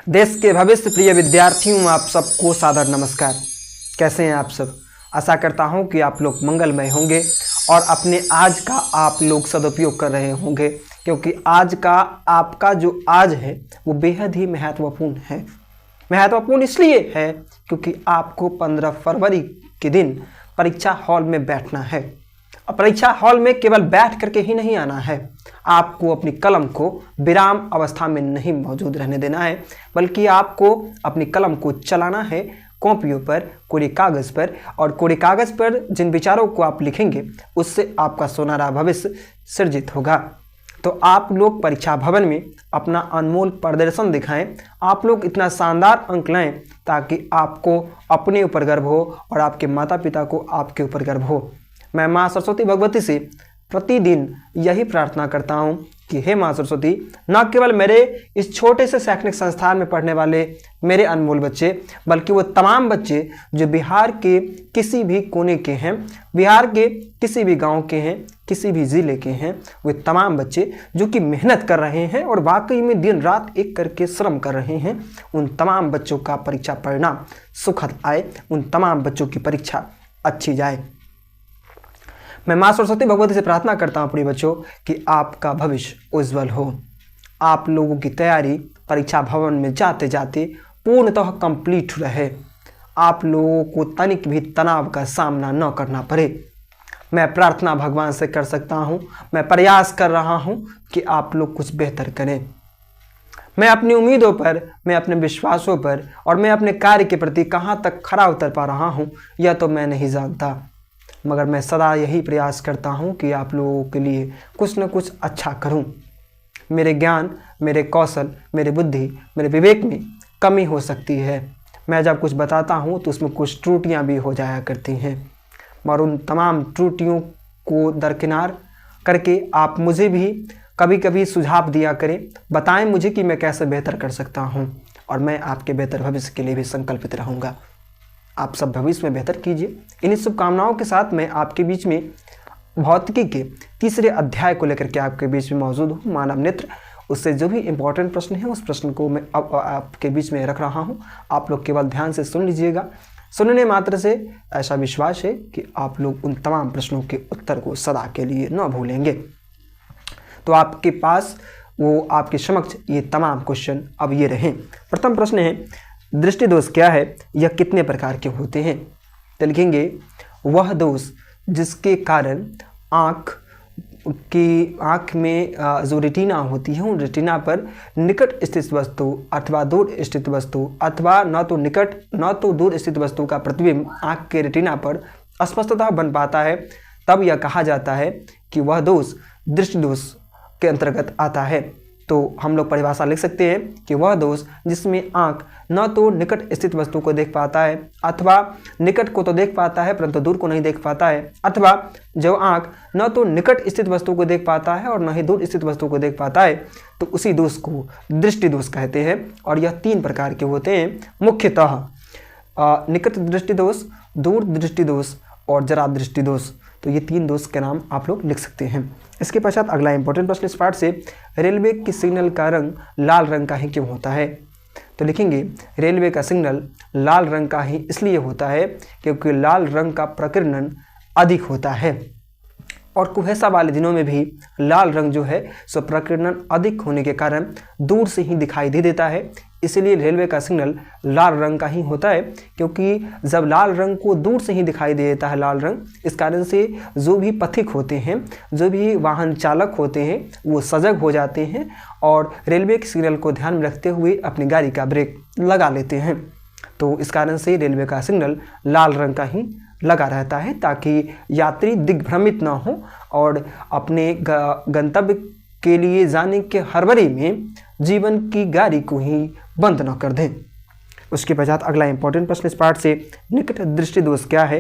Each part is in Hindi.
देश के भविष्य प्रिय विद्यार्थियों, आप सबको सादर नमस्कार। कैसे हैं आप सब? आशा करता हूं कि आप लोग मंगलमय होंगे और अपने आज का आप लोग सदुपयोग कर रहे होंगे, क्योंकि आज का आपका जो आज है वो बेहद ही महत्वपूर्ण है। महत्वपूर्ण इसलिए है क्योंकि आपको 15 फरवरी के दिन परीक्षा हॉल में बैठना है। और परीक्षा हॉल में केवल बैठ करके ही नहीं आना है, आपको अपनी कलम को विराम अवस्था में नहीं मौजूद रहने देना है, बल्कि आपको अपनी कलम को चलाना है कॉपियों पर, कोरे कागज़ पर। और कोरे कागज़ पर जिन विचारों को आप लिखेंगे उससे आपका सुनहरा भविष्य सृजित होगा। तो आप लोग परीक्षा भवन में अपना अनमोल प्रदर्शन दिखाएं, आप लोग इतना शानदार अंक लाएं ताकि आपको अपने ऊपर गर्व हो और आपके माता पिता को आपके ऊपर गर्व हो। मैं माँ सरस्वती भगवती से प्रतिदिन यही प्रार्थना करता हूँ कि हे माँ सरस्वती, न केवल मेरे इस छोटे से शैक्षणिक संस्थान में पढ़ने वाले मेरे अनमोल बच्चे, बल्कि वो तमाम बच्चे जो बिहार के किसी भी कोने के हैं, बिहार के किसी भी गांव के हैं, किसी भी ज़िले के हैं, वे तमाम बच्चे जो कि मेहनत कर रहे हैं और वाकई में दिन रात एक करके श्रम कर रहे हैं, उन तमाम बच्चों का परीक्षा परिणाम सुखद आए, उन तमाम बच्चों की परीक्षा अच्छी जाए। मैं माँ सरस्वती भगवती से प्रार्थना करता हूँ अपने बच्चों कि आपका भविष्य उज्जवल हो। आप लोगों की तैयारी परीक्षा भवन में जाते जाते पूर्णतः कंप्लीट रहे, आप लोगों को तनिक भी तनाव का सामना न करना पड़े। मैं प्रार्थना भगवान से कर सकता हूँ, मैं प्रयास कर रहा हूँ कि आप लोग कुछ बेहतर करें। मैं अपनी उम्मीदों पर, मैं अपने विश्वासों पर और मैं अपने कार्य के प्रति कहाँ तक खरा उतर पा रहा हूँ यह तो मैं नहीं जानता, मगर मैं सदा यही प्रयास करता हूँ कि आप लोगों के लिए कुछ न कुछ अच्छा करूँ। मेरे ज्ञान, मेरे कौशल, मेरी बुद्धि, मेरे विवेक में कमी हो सकती है। मैं जब कुछ बताता हूँ तो उसमें कुछ त्रुटियाँ भी हो जाया करती हैं, मगर उन तमाम त्रुटियों को दरकिनार करके आप मुझे भी कभी कभी सुझाव दिया करें, बताएं मुझे कि मैं कैसे बेहतर कर सकता हूँ, और मैं आपके बेहतर भविष्य के लिए भी संकल्पित रहूँगा। आप सब भविष्य में बेहतर कीजिए। इन्हीं शुभकामनाओं के साथ मैं आपके बीच में भौतिकी के तीसरे अध्याय को लेकर के आपके बीच में मौजूद हूँ। मानव नेत्र, उससे जो भी इम्पोर्टेंट प्रश्न है उस प्रश्न को मैं अब आपके बीच में रख रहा हूँ। आप लोग केवल ध्यान से सुन लीजिएगा। सुनने मात्र से ऐसा विश्वास है कि आप लोग उन तमाम प्रश्नों के उत्तर को सदा के लिए न भूलेंगे। तो आपके पास वो आपके समक्ष ये तमाम क्वेश्चन अब ये रहें। प्रथम प्रश्न है, दृष्टि दोष क्या है, यह कितने प्रकार के होते हैं? तो लिखेंगे, वह दोष जिसके कारण आँख में जो रेटिना होती है उन रेटिना पर निकट स्थित वस्तु अथवा दूर स्थित वस्तु अथवा न तो निकट न तो दूर स्थित वस्तु का प्रतिबिंब आँख के रेटिना पर स्पष्टतः बन पाता है, तब यह कहा जाता है कि वह दोष दृष्टि दोष के अंतर्गत आता है। तो हम लोग परिभाषा लिख सकते हैं कि वह दोष जिसमें आँख न तो निकट स्थित वस्तु को देख पाता है, अथवा निकट को तो देख पाता है परंतु दूर को नहीं देख पाता है, अथवा जो आँख न तो निकट स्थित वस्तु को देख पाता है और न ही दूर स्थित वस्तु को देख पाता है, तो उसी दोष को दृष्टि दोष कहते हैं। और यह 3 प्रकार के होते हैं मुख्यतः, निकट दृष्टि दोष, दूर दृष्टि दोष और जरा दृष्टि दोष। तो ये 3 दोष के नाम आप लोग लिख सकते हैं। इसके पश्चात अगला इंपॉर्टेंट प्रश्न इस पाठ से, रेलवे की सिग्नल का रंग लाल रंग का ही क्यों होता है? तो लिखेंगे, रेलवे का सिग्नल लाल रंग का ही इसलिए होता है क्योंकि लाल रंग का प्रकीर्णन अधिक होता है, और कुहेसा वाले दिनों में भी लाल रंग जो है सो प्रकीर्णन अधिक होने के कारण दूर से ही दिखाई दे देता है। इसलिए रेलवे का सिग्नल लाल रंग का ही होता है, क्योंकि जब लाल रंग को दूर से ही दिखाई दे देता है लाल रंग, इस कारण से जो भी पथिक होते हैं, जो भी वाहन चालक होते हैं, वो सजग हो जाते हैं और रेलवे के सिग्नल को ध्यान में रखते हुए अपनी गाड़ी का ब्रेक लगा लेते हैं। तो इस कारण से रेलवे का सिग्नल लाल रंग का ही लगा रहता है, ताकि यात्री दिग्भ्रमित ना हो और अपने गंतव्य के लिए जाने के हड़बड़ी में जीवन की गाड़ी को ही बंद न कर दें। उसके पश्चात अगला इंपॉर्टेंट प्रश्न इस पाठ से, निकट दृष्टि दोष क्या है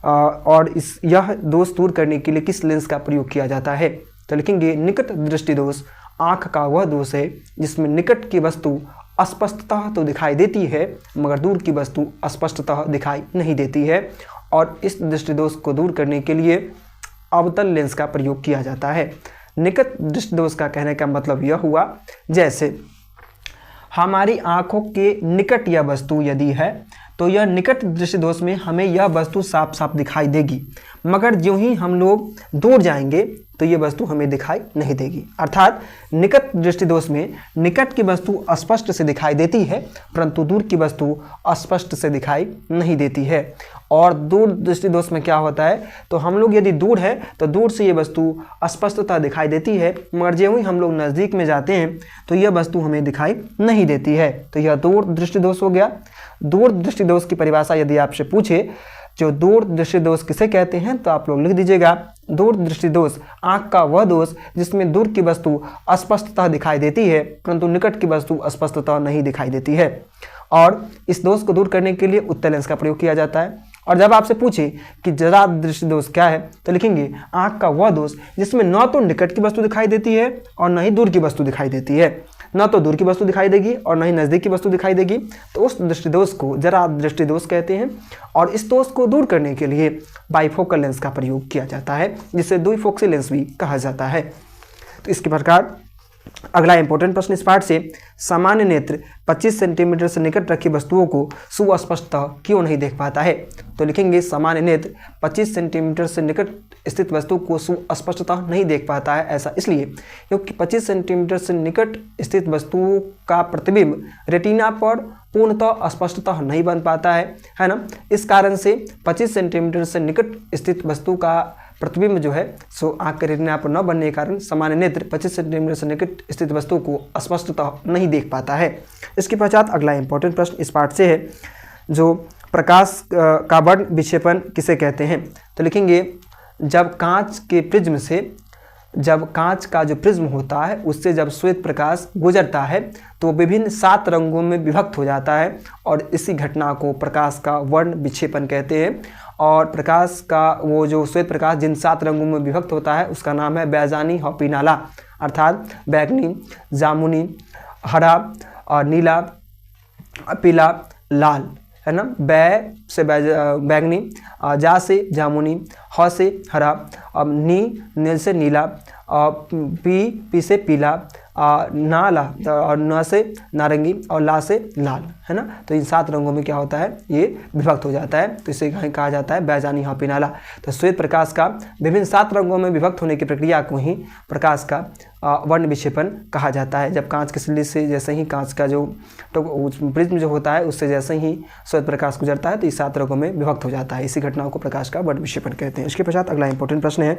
और यह दोष दूर करने के लिए किस लेंस का प्रयोग किया जाता है? तो लिखेंगे, निकट दृष्टि दोष आँख का वह दोष है जिसमें निकट की वस्तु स्पष्टतः तो दिखाई देती है मगर दूर की वस्तु स्पष्टतः दिखाई नहीं देती है, और इस दृष्टि दोष को दूर करने के लिए अवतल लेंस का प्रयोग किया जाता है। निकट दृष्टि दोष का कहने का मतलब यह हुआ, जैसे हमारी आंखों के निकट यह वस्तु यदि है तो यह निकट दृष्टि दोष में हमें यह वस्तु साफ साफ दिखाई देगी, मगर ज्यों ही हम लोग दूर जाएंगे तो ये वस्तु हमें दिखाई नहीं देगी। अर्थात निकट दृष्टि दोष में निकट की वस्तु स्पष्ट से दिखाई देती है, परंतु दूर की वस्तु अस्पष्ट से दिखाई नहीं देती है। और दूर दृष्टि दोष में क्या होता है, तो हम लोग यदि दूर है तो दूर से ये वस्तु अस्पष्टता दिखाई देती है, मगर ज्यों ही हम लोग नज़दीक में जाते हैं तो यह वस्तु हमें दिखाई नहीं देती है। तो यह दूर दृष्टि दोष हो गया। दूर दृष्टि दोष की परिभाषा यदि आपसे पूछे जो दूर दृष्टि दोष किसे कहते हैं, तो आप लोग लिख दीजिएगा, दूर दृष्टि दोष आंख का वह दोष जिसमें दूर की वस्तु अस्पष्टता दिखाई देती है परंतु निकट की वस्तु अस्पष्टता नहीं दिखाई देती है। और इस दोष को दूर करने के लिए उत्तल लेंस का प्रयोग किया जाता है। और जब आपसे पूछे कि जरा दृष्टि दोष क्या है, तो लिखेंगे आंख का वह दोष जिसमें न तो निकट की वस्तु दिखाई देती है और न ही दूर की वस्तु दिखाई देती है, न तो दूर की वस्तु दिखाई देगी और न ही नज़दीक की वस्तु दिखाई देगी, तो उस दृष्टि दोष को जरा दृष्टि दोष कहते हैं। और इस दोष को दूर करने के लिए बाइफोकल लेंस का प्रयोग किया जाता है, जिसे द्विफोक्सी लेंस भी कहा जाता है। तो इसके प्रकार अगला इंपॉर्टेंट प्रश्न इस पाठ से, सामान्य नेत्र 25 सेंटीमीटर से निकट रखी वस्तुओं को सुस्पष्टतः क्यों नहीं देख पाता है। तो लिखेंगे सामान्य नेत्र 25 सेंटीमीटर से निकट स्थित वस्तु को सुस्पष्टतः नहीं देख पाता है। ऐसा इसलिए क्योंकि 25 सेंटीमीटर से निकट स्थित वस्तुओं का प्रतिबिंब रेटिना पर पूर्णतः स्पष्टतः नहीं बन पाता है ना। इस कारण से 25 सेंटीमीटर से निकट स्थित वस्तु का प्रतिबिंब जो है सो आंख के रेटिना पर न बनने के कारण सामान्य नेत्र 25 सेंटीमीटर से निकट स्थित वस्तु को स्पष्टतः नहीं देख पाता है। इसके पश्चात अगला इंपॉर्टेंट प्रश्न इस पाठ से है, जो प्रकाश का वर्ण विक्षेपण किसे कहते हैं। तो लिखेंगे जब कांच का जो प्रिज्म होता है उससे जब श्वेत प्रकाश गुजरता है तो विभिन्न 7 रंगों में विभक्त हो जाता है और इसी घटना को प्रकाश का वर्ण विक्षेपण कहते हैं। और प्रकाश का वो जो श्वेत प्रकाश जिन 7 रंगों में विभक्त होता है उसका नाम है बैजानी हॉपिनाला, अर्थात बैगनी, जामुनी, हरा और नीला, पीला, लाल, है ना। बै से बैगनी, जा से जामुनी, ह से हरा, नील से नीला, पी से पीला, नाला और न से नारंगी और ला से लाल, है ना। तो इन 7 रंगों में क्या होता है, ये विभक्त हो जाता है, तो इसे कहा जाता है बैजानी हॉपिनाला। तो श्वेत प्रकाश का विभिन्न 7 रंगों में विभक्त होने की प्रक्रिया को ही प्रकाश का वर्ण विक्षेपण कहा जाता है। जब कांच की सिल्ली से जैसे ही कांच का जो प्रिज्म जो होता है उससे जैसे ही श्वेत प्रकाश गुजरता है तो इस 7 रंगों में विभक्त हो जाता है। इसी घटनाओं को प्रकाश का वर्ण विक्षेपण कहते हैं। इसके पश्चात अगला इंपॉर्टेंट प्रश्न है,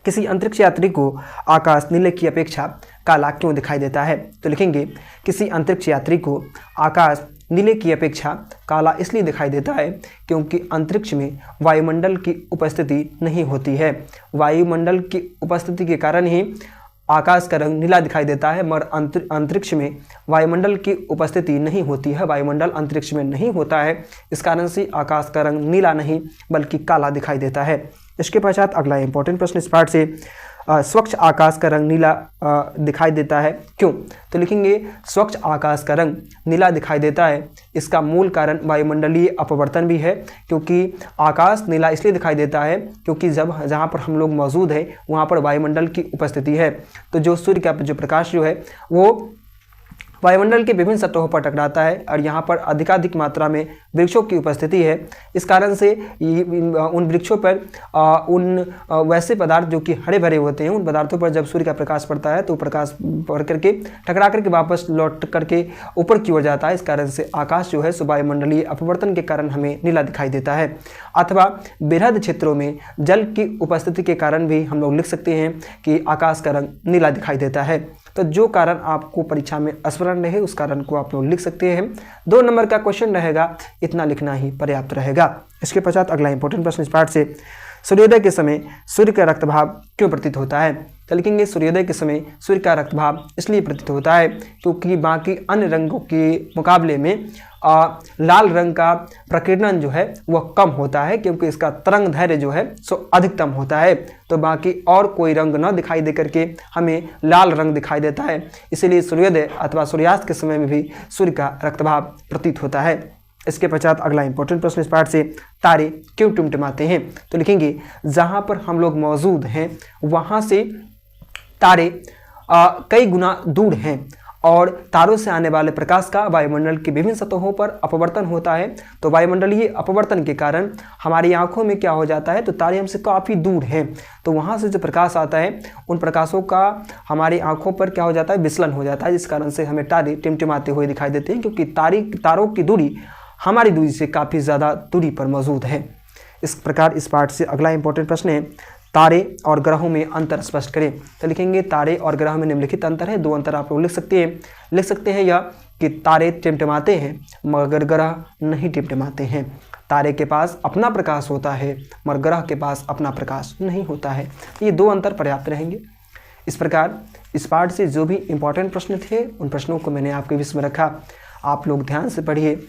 किसी अंतरिक्ष यात्री को आकाश नीले की अपेक्षा काला क्यों दिखाई देता है। तो लिखेंगे किसी अंतरिक्ष यात्री को आकाश नीले की अपेक्षा काला इसलिए दिखाई देता है क्योंकि अंतरिक्ष में वायुमंडल की उपस्थिति नहीं होती है। वायुमंडल की उपस्थिति के कारण ही आकाश का रंग नीला दिखाई देता है, मगर अंतरिक्ष में वायुमंडल की उपस्थिति नहीं होती है, वायुमंडल अंतरिक्ष में नहीं होता है, इस कारण से आकाश का रंग नीला नहीं बल्कि काला दिखाई देता है। इसके पश्चात अगला इंपॉर्टेंट प्रश्न इस पाठ से, स्वच्छ आकाश का रंग नीला दिखाई देता है क्यों। तो लिखेंगे स्वच्छ आकाश का रंग नीला दिखाई देता है, इसका मूल कारण वायुमंडलीय अपवर्तन भी है, क्योंकि आकाश नीला इसलिए दिखाई देता है क्योंकि जहाँ पर हम लोग मौजूद हैं वहाँ पर वायुमंडल की उपस्थिति है। तो जो सूर्य का जो प्रकाश जो है वो वायुमंडल के विभिन्न सतहों पर टकराता है और यहाँ पर अधिकाधिक मात्रा में वृक्षों की उपस्थिति है। इस कारण से उन वृक्षों पर उन वैसे पदार्थ जो कि हरे भरे होते हैं उन पदार्थों पर जब सूर्य का प्रकाश पड़ता है तो प्रकाश पड़ करके टकरा करके वापस लौट करके ऊपर की ओर जाता है। इस कारण से आकाश जो है सो वायुमंडलीय अपवर्तन के कारण हमें नीला दिखाई देता है। अथवा बृहद क्षेत्रों में जल की उपस्थिति के कारण भी हम लोग लिख सकते हैं कि आकाश का रंग नीला दिखाई देता है। तो जो कारण आपको परीक्षा में स्मरण रहे उस कारण को आप लोग लिख सकते हैं। 2 नंबर का क्वेश्चन रहेगा, इतना लिखना ही पर्याप्त रहेगा। इसके पश्चात अगला इंपॉर्टेंट प्रश्न इस पाठ से, सूर्योदय के समय सूर्य का रक्तभाव क्यों प्रतीत होता है। तो लिखेंगे सूर्योदय के समय सूर्य का रक्तभाव इसलिए प्रतीत होता है क्योंकि बाकी अन्य रंगों के मुकाबले में लाल रंग का प्रकीर्णन जो है वह कम होता है, क्योंकि इसका तरंग धैर्य जो है सो अधिकतम होता है। तो बाकी और कोई रंग न दिखाई दे करके हमें लाल रंग दिखाई देता है, इसीलिए सूर्योदय अथवा सूर्यास्त के समय में भी सूर्य का रक्तभाव प्रतीत होता है। इसके पश्चात अगला इंपॉर्टेंट प्रश्न इस पाठ से, तारे क्यों टिमटिमाते हैं। तो लिखेंगे जहाँ पर हम लोग मौजूद हैं वहाँ से तारे कई गुना दूर हैं और तारों से आने वाले प्रकाश का वायुमंडल की विभिन्न सतहों पर अपवर्तन होता है। तो वायुमंडलीय अपवर्तन के कारण हमारी आंखों में क्या हो जाता है, तो तारे हमसे काफ़ी दूर हैं, तो वहाँ से जो प्रकाश आता है उन प्रकाशों का हमारी आंखों पर क्या हो जाता है, विचलन हो जाता है, जिस कारण से हमें तारे टिमटिमाते हुए दिखाई देते हैं, क्योंकि तारों की दूरी हमारी दूरी से काफ़ी ज़्यादा दूरी पर मौजूद है। इस प्रकार इस पाठ से अगला इंपॉर्टेंट प्रश्न है, तारे और ग्रहों में अंतर स्पष्ट करें। तो लिखेंगे तारे और ग्रह में निम्नलिखित अंतर है। 2 अंतर आप लोग लिख सकते हैं यह कि तारे टिमटिमाते हैं मगर ग्रह नहीं टिमटिमाते हैं। तारे के पास अपना प्रकाश होता है मगर ग्रह के पास अपना प्रकाश नहीं होता है। ये 2 अंतर पर्याप्त रहेंगे। इस प्रकार इस पाठ से जो भी इंपॉर्टेंट प्रश्न थे उन प्रश्नों को मैंने आपके बीच में रखा। आप लोग ध्यान से पढ़िए।